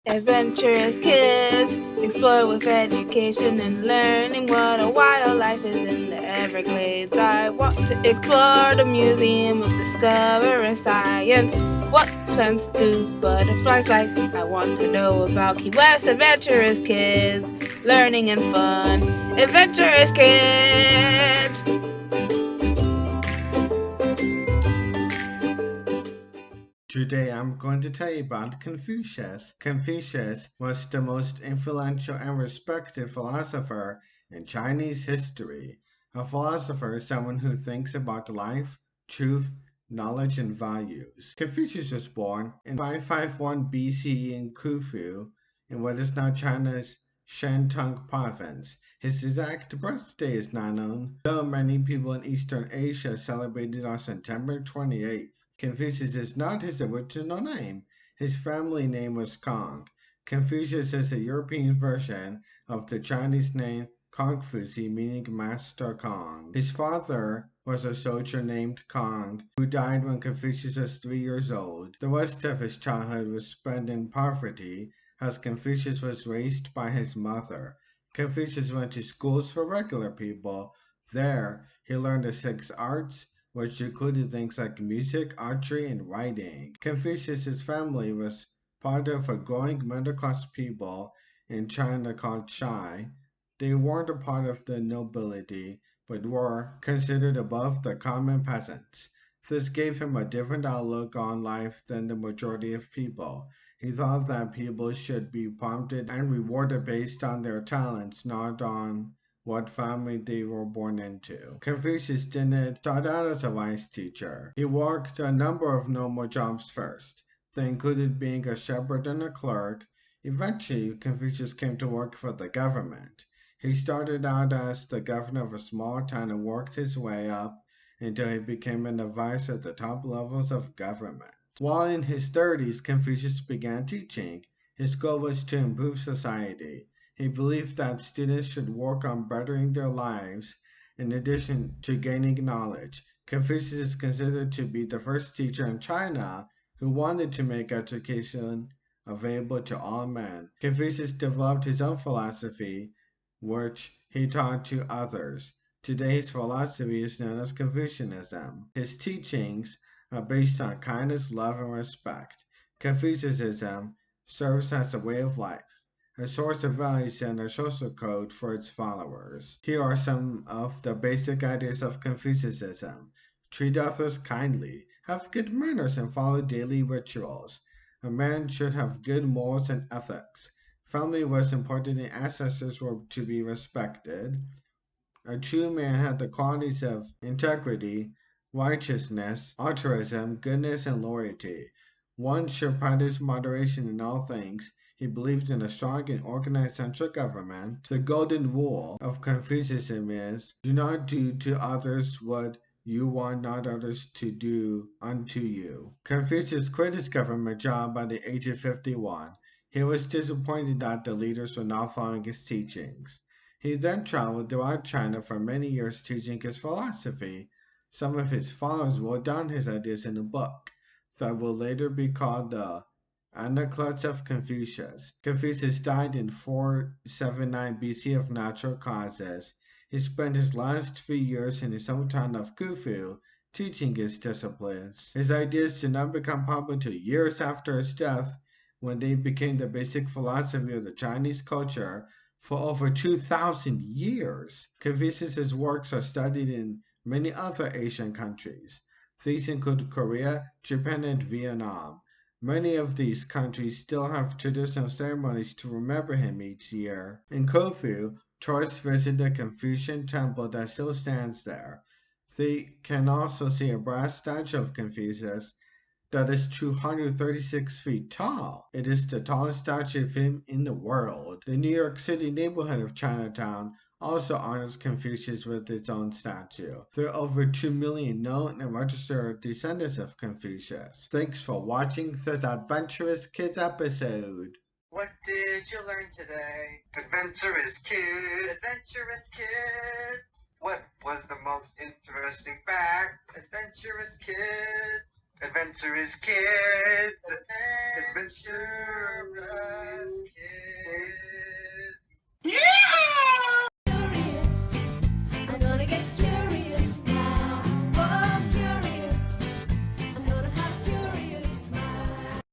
Adventurous kids, explore with education and learning what a wild life is in the Everglades. I want to explore the Museum of Discovering Science. What plants do butterflies like? I want to know about Key West adventurous kids, learning and fun. Adventurous kids! Today I'm going to tell you about Confucius. Confucius was the most influential and respected philosopher in Chinese history. A philosopher is someone who thinks about life, truth, knowledge, and values. Confucius was born in 551 BCE in Khufu, in what is now China's Shantung province. His exact birthday is not known, though many people in Eastern Asia celebrated on September 28th. Confucius is not his original name. His family name was Kong. Confucius is a European version of the Chinese name Confuci, meaning Master Kong. His father was a soldier named Kong, who died when Confucius was 3 years old. The rest of his childhood was spent in poverty, as Confucius was raised by his mother. Confucius went to schools for regular people. There, he learned the 6 arts, which included things like music, archery, and writing. Confucius's family was part of a growing middle class people in China called Shai. They weren't a part of the nobility, but were considered above the common peasants. This gave him a different outlook on life than the majority of people. He thought that people should be prompted and rewarded based on their talents, not on what family they were born into. Confucius didn't start out as a wise teacher. He worked a number of normal jobs first. They included being a shepherd and a clerk. Eventually, Confucius came to work for the government. He started out as the governor of a small town and worked his way up until he became an advisor at the top levels of government. While in his 30s, Confucius began teaching. His goal was to improve society. He believed that students should work on bettering their lives in addition to gaining knowledge. Confucius is considered to be the first teacher in China who wanted to make education available to all men. Confucius developed his own philosophy, which he taught to others. Today, his philosophy is known as Confucianism. His teachings are based on kindness, love, and respect. Confucianism serves as a way of life, a source of values, and a social code for its followers. Here are some of the basic ideas of Confucianism: treat others kindly, have good manners, and follow daily rituals. A man should have good morals and ethics. Family was important and ancestors were to be respected. A true man had the qualities of integrity, righteousness, altruism, goodness, and loyalty. One should practice moderation in all things. He believed in a strong and organized central government. The golden rule of Confucianism is do not do to others what you want not others to do unto you. Confucius quit his government job by the age of 51. He was disappointed that the leaders were not following his teachings. He then traveled throughout China for many years teaching his philosophy. Some of his followers wrote down his ideas in a book that will later be called the Anecdotes of Confucius. Confucius died in 479 BC of natural causes. He spent his last few years in his hometown of Khufu teaching his disciples. His ideas did not become popular until years after his death, when they became the basic philosophy of the Chinese culture for over 2,000 years. Confucius's works are studied in many other Asian countries. These include Korea, Japan, and Vietnam. Many of these countries still have traditional ceremonies to remember him each year. In Khufu, tourists visit the Confucian temple that still stands there. They can also see a brass statue of Confucius that is 236 feet tall. It is the tallest statue of him in the world. The New York City neighborhood of Chinatown also honors Confucius with its own statue. There are over 2 million known and registered descendants of Confucius. Thanks for watching this Adventurous Kids episode. What did you learn today? Adventurous Kids! Adventurous Kids! What was the most interesting fact? Adventurous Kids! Adventurous Kids. Adventurous